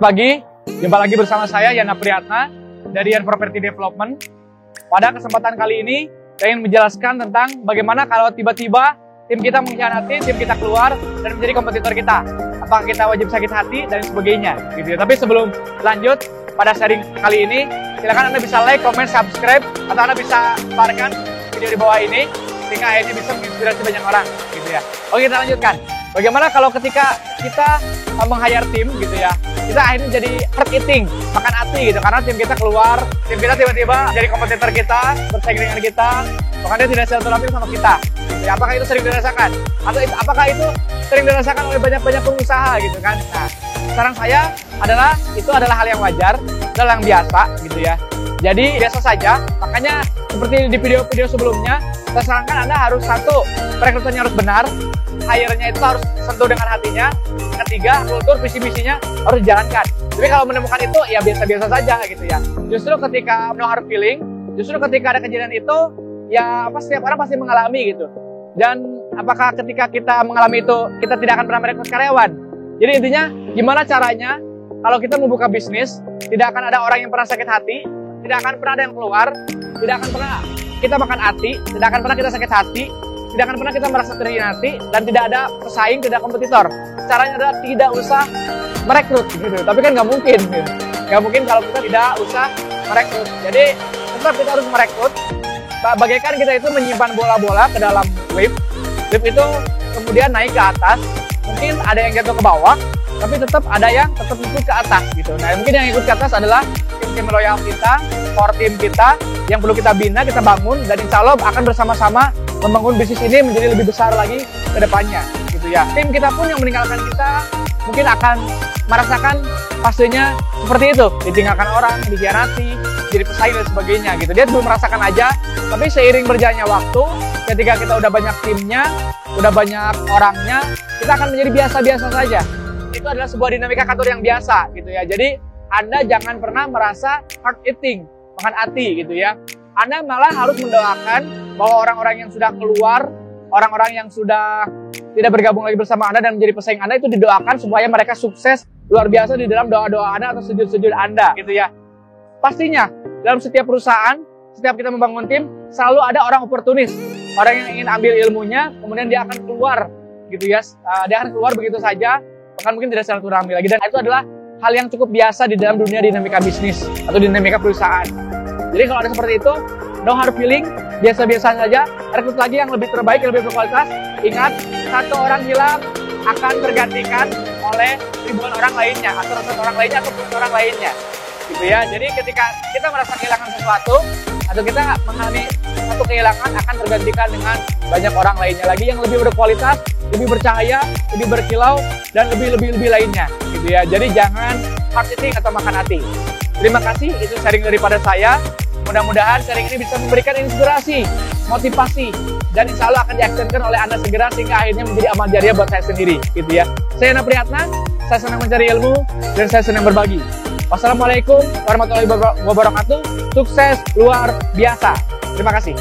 Pagi, jumpa lagi bersama saya Yana Priyatna dari Yan Property Development. Pada kesempatan kali ini, saya ingin menjelaskan tentang bagaimana kalau tiba-tiba tim kita mengkhianati, tim kita keluar dan menjadi kompetitor kita. Apakah kita wajib sakit hati dan sebagainya, gitu ya. Tapi sebelum lanjut pada sharing kali ini, silakan Anda bisa like, comment, subscribe, atau Anda bisa sebarkan video di bawah ini sehingga akhirnya bisa menginspirasi banyak orang, gitu ya. Oke, kita lanjutkan. Bagaimana kalau ketika kita meng-hire tim, gitu ya, kita akhirnya jadi hard eating, makan hati gitu, karena tim kita keluar, tim kita tiba-tiba jadi kompetitor kita, bersaing dengan kita, bahkan dia tidak silaturahmi sama kita. Gitu ya. Apakah itu sering dirasakan? Atau apakah itu sering dirasakan oleh banyak-banyak pengusaha gitu kan? Nah, saran saya adalah itu adalah hal yang wajar, adalah yang biasa gitu ya. Jadi biasa saja, makanya seperti di video-video sebelumnya, saya sarankan Anda harus satu, perekrutannya harus benar, hire-nya itu harus sentuh dengan hatinya. Ketiga, kultur visi-misinya harus dijalankan. Tapi kalau menemukan itu ya biasa-biasa saja gitu ya. Justru ketika no hard feeling, justru ketika ada kejadian itu ya setiap orang pasti mengalami gitu. Dan apakah ketika kita mengalami itu kita tidak akan pernah merekrut karyawan? Jadi intinya gimana caranya kalau kita membuka bisnis tidak akan ada orang yang pernah sakit hati, tidak akan pernah ada yang keluar, tidak akan pernah kita makan hati, tidak akan pernah kita sakit hati, tidak akan pernah kita merasa terhianati, dan tidak ada pesaing, tidak kompetitor. Caranya adalah tidak usah merekrut gitu. Tapi kan nggak mungkin gitu. Nggak mungkin kalau kita tidak usah merekrut. Jadi tetap kita harus merekrut. Bagaikan kita itu menyimpan bola-bola ke dalam lift. Lift itu kemudian naik ke atas. Mungkin ada yang jatuh ke bawah, tapi tetap ada yang tetap ikut ke atas gitu. Nah mungkin yang ikut ke atas adalah tim loyal kita, core tim kita yang perlu kita bina, kita bangun, dan insya Allah akan bersama-sama membangun bisnis ini menjadi lebih besar lagi ke depannya gitu ya. Tim kita pun yang meninggalkan kita mungkin akan merasakan fasenya seperti itu, ditinggalkan orang, dikhianati, jadi pesaing dan sebagainya gitu. Dia belum merasakan aja, tapi seiring berjalannya waktu, ketika kita udah banyak timnya, udah banyak orangnya, kita akan menjadi biasa-biasa saja. Itu adalah sebuah dinamika kantor yang biasa gitu ya. Jadi Anda jangan pernah merasa hard eating, makan hati gitu ya. Anda malah harus mendoakan bahwa orang-orang yang sudah keluar, orang-orang yang sudah tidak bergabung lagi bersama Anda dan menjadi pesaing Anda itu didoakan supaya mereka sukses luar biasa di dalam doa-doa Anda atau sujud-sujud Anda gitu ya. Pastinya dalam setiap perusahaan, setiap kita membangun tim, selalu ada orang oportunis, orang yang ingin ambil ilmunya, kemudian dia akan keluar gitu ya. Dia akan keluar begitu saja, bahkan mungkin tidak silaturahmi lagi, dan itu adalah hal yang cukup biasa di dalam dunia dinamika bisnis atau dinamika perusahaan. Jadi kalau ada seperti itu, no hard feeling, biasa-biasa saja, rekrut lagi yang lebih terbaik, yang lebih berkualitas. Ingat, satu orang hilang akan tergantikan oleh ribuan orang lainnya, atau ratusan orang lainnya, atau puluhan orang lainnya. Gitu ya. Jadi ketika kita merasa kehilangan sesuatu, atau kita mengalami satu kehilangan, akan tergantikan dengan banyak orang lainnya lagi yang lebih berkualitas, lebih bercahaya, lebih berkilau, dan lebih lainnya. Gitu ya. Jadi jangan hard eating atau makan hati. Terima kasih, itu sharing daripada saya. Mudah-mudahan sharing ini bisa memberikan inspirasi, motivasi, dan insya Allah akan diaksenkan oleh Anda segera sehingga akhirnya menjadi amal jariah buat saya sendiri, gitu ya. Saya Yana Priyatna, saya senang mencari ilmu dan saya senang berbagi. Wassalamualaikum warahmatullahi wabarakatuh. Sukses luar biasa. Terima kasih.